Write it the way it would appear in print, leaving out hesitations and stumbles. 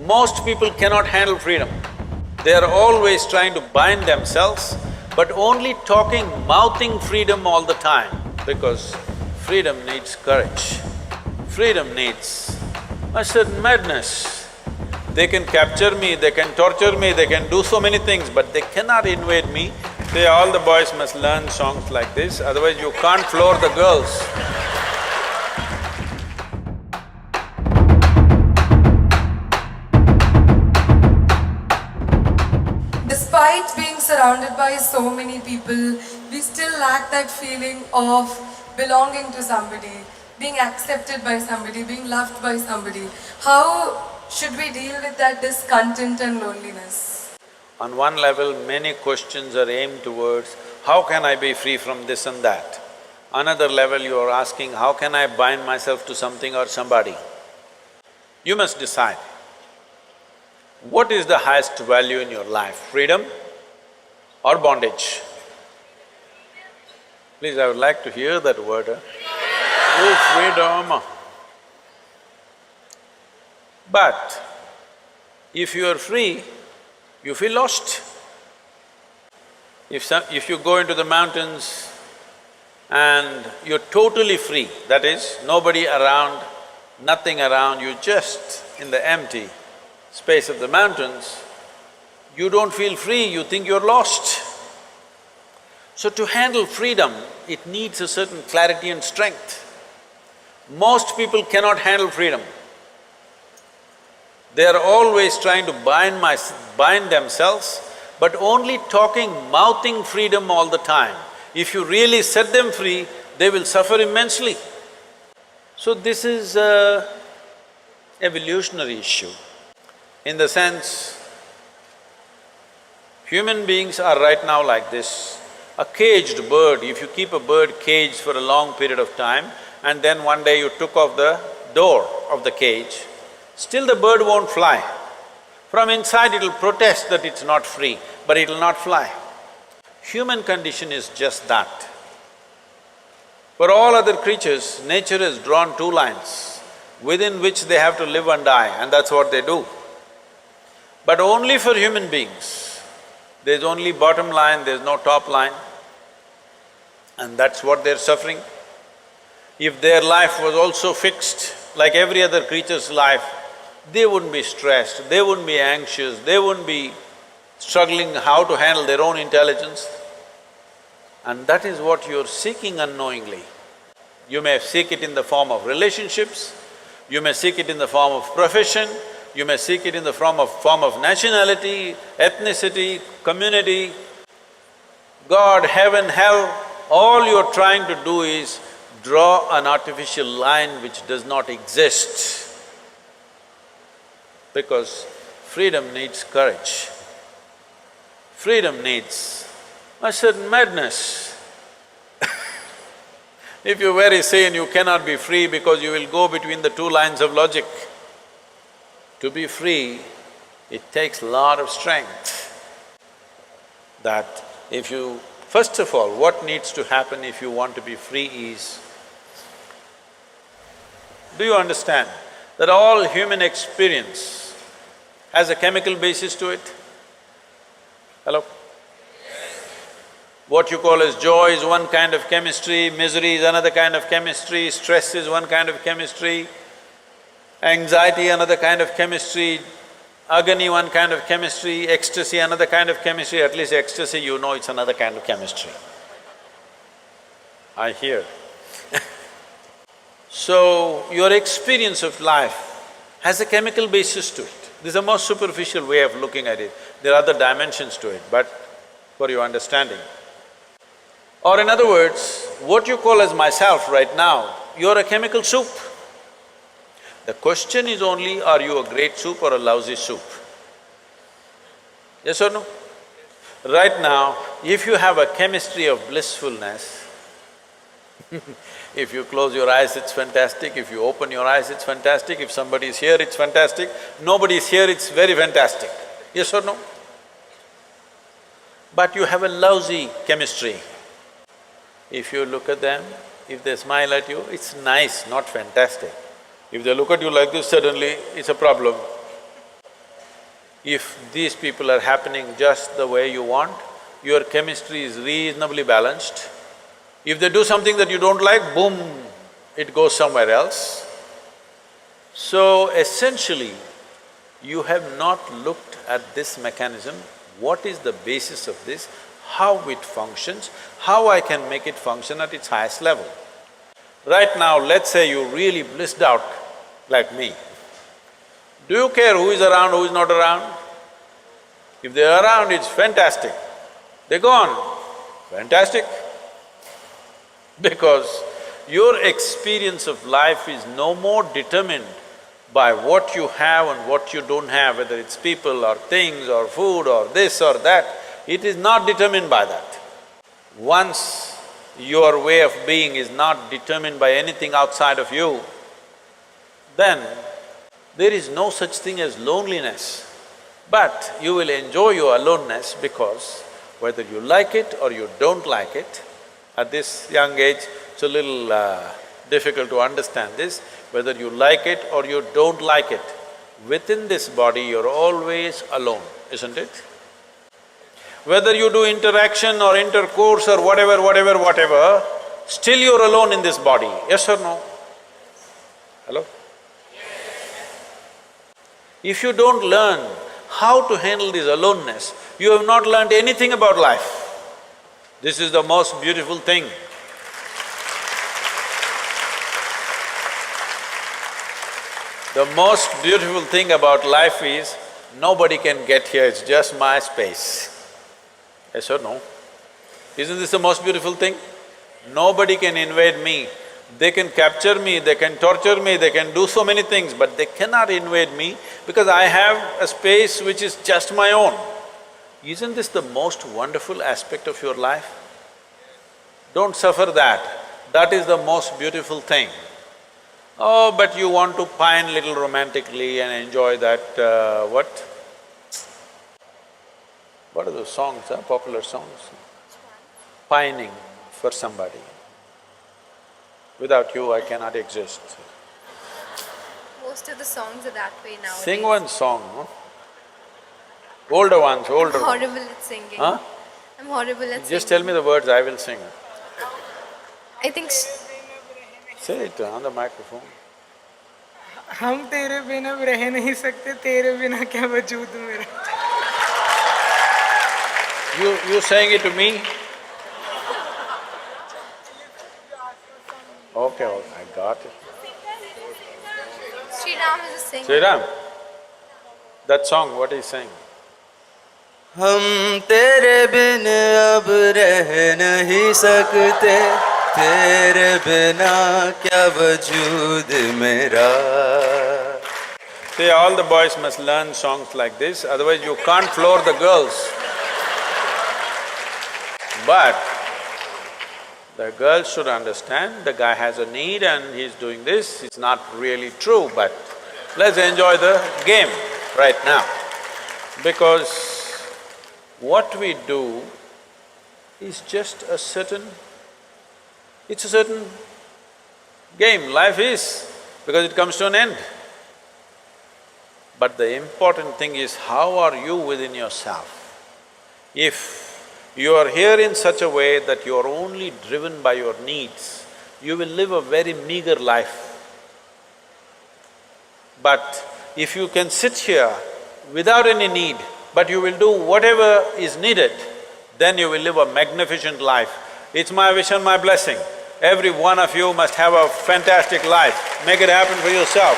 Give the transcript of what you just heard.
Most people cannot handle freedom. They are always trying to bind themselves, but only talking, mouthing freedom all the time, because freedom needs courage. Freedom needs a certain madness. They can capture me, they can torture me, they can do so many things, but they cannot invade me. Say, all the boys must learn songs like this, otherwise you can't floor the girls. Despite being surrounded by so many people, we still lack that feeling of belonging to somebody, being accepted by somebody, being loved by somebody. How should we deal with that discontent and loneliness? On one level, many questions are aimed towards, how can I be free from this and that? Another level, you are asking, how can I bind myself to something or somebody? You must decide. What is the highest value in your life, freedom or bondage? Please, I would like to hear that word, Oh, freedom! But if you are free, you feel lost. If you go into the mountains and you're totally free, that is, nobody around, nothing around, you're just in the empty space of the mountains, you don't feel free, you think you're lost. So to handle freedom, it needs a certain clarity and strength. Most people cannot handle freedom. They are always trying to bind themselves, but only talking, mouthing freedom all the time. If you really set them free, they will suffer immensely. So this is an evolutionary issue. In the sense, human beings are right now like this. A caged bird, if you keep a bird caged for a long period of time and then one day you took off the door of the cage, still the bird won't fly. From inside it'll protest that it's not free, but it'll not fly. Human condition is just that. For all other creatures, nature has drawn two lines within which they have to live and die, and that's what they do. But only for human beings, there's only bottom line, there's no top line, and that's what they're suffering. If their life was also fixed, like every other creature's life, they wouldn't be stressed, they wouldn't be anxious, they wouldn't be struggling how to handle their own intelligence. And that is what you're seeking unknowingly. You may seek it in the form of relationships, you may seek it in the form of profession, you may seek it in the form of nationality, ethnicity, community, God, heaven, hell. All you're trying to do is draw an artificial line which does not exist. Because freedom needs courage. Freedom needs a certain madness. If you're very sane, you cannot be free because you will go between the two lines of logic. To be free, it takes a lot of strength. That if you… First of all, what needs to happen if you want to be free is, do you understand that all human experience has a chemical basis to it? Hello? What you call as joy is one kind of chemistry, misery is another kind of chemistry, stress is one kind of chemistry, anxiety another kind of chemistry, agony one kind of chemistry, ecstasy another kind of chemistry, at least ecstasy you know it's another kind of chemistry. I hear. So, your experience of life has a chemical basis to it. This is the most superficial way of looking at it. There are other dimensions to it, but for your understanding. Or in other words, what you call as myself right now, you're a chemical soup. The question is only, are you a great soup or a lousy soup? Yes or no? Right now, if you have a chemistry of blissfulness, if you close your eyes, it's fantastic, if you open your eyes, it's fantastic, if somebody is here, it's fantastic, nobody is here, it's very fantastic. Yes or no? But you have a lousy chemistry. If you look at them, if they smile at you, it's nice, not fantastic. If they look at you like this, suddenly it's a problem. if these people are happening just the way you want, your chemistry is reasonably balanced. If they do something that you don't like, boom, it goes somewhere else. So essentially, you have not looked at this mechanism, what is the basis of this, how it functions, how I can make it function at its highest level. Right now, let's say you really blissed out like me. Do you care who is around, who is not around? If they're around, it's fantastic. They're gone, fantastic. Because your experience of life is no more determined by what you have and what you don't have, whether it's people or things or food or this or that. It is not determined by that. Once your way of being is not determined by anything outside of you, then there is no such thing as loneliness. But you will enjoy your aloneness because whether you like it or you don't like it, at this young age, it's a little difficult to understand this, whether you like it or you don't like it, within this body you're always alone, isn't it? Whether you do interaction or intercourse or whatever, still you're alone in this body, yes or no? Hello? If you don't learn how to handle this aloneness, you have not learned anything about life. This is the most beautiful thing. The most beautiful thing about life is, nobody can get here, it's just my space. Yes or no? Isn't this the most beautiful thing? Nobody can invade me. They can capture me, they can torture me, they can do so many things, but they cannot invade me because I have a space which is just my own. Isn't this the most wonderful aspect of your life? Don't suffer that. That is the most beautiful thing. Oh, but you want to pine little romantically and enjoy that, what are those songs, popular songs? Pining for somebody. Without you, I cannot exist. Most of the songs are that way nowadays. Sing one song, no? Older ones, older I'm ones. horrible at singing. Huh? I'm horrible at singing. Just tell me the words, I will sing. I think… Say it on the microphone. हम तेरे बिना रह नहीं सकते, तेरे बिना क्या वजूद मेरा। You saying it to me? Okay, I got it. Shri Ram is a singer. Shri Ram, that song, what is saying? हम तेरे बिन अब रह नहीं सकते, तेरे बिना क्या वजूद मेरा। See, all the boys must learn songs like this, otherwise you can't floor the girls. But the girls should understand, the guy has a need and he's doing this, it's not really true, but let's enjoy the game right now. Because what we do is just a certain… it's a certain game, life is, because it comes to an end. But the important thing is, how are you within yourself? If you are here in such a way that you are only driven by your needs, you will live a very meager life. But if you can sit here without any need, but you will do whatever is needed, then you will live a magnificent life. It's my wish and my blessing. Every one of you must have a fantastic life. Make it happen for yourself.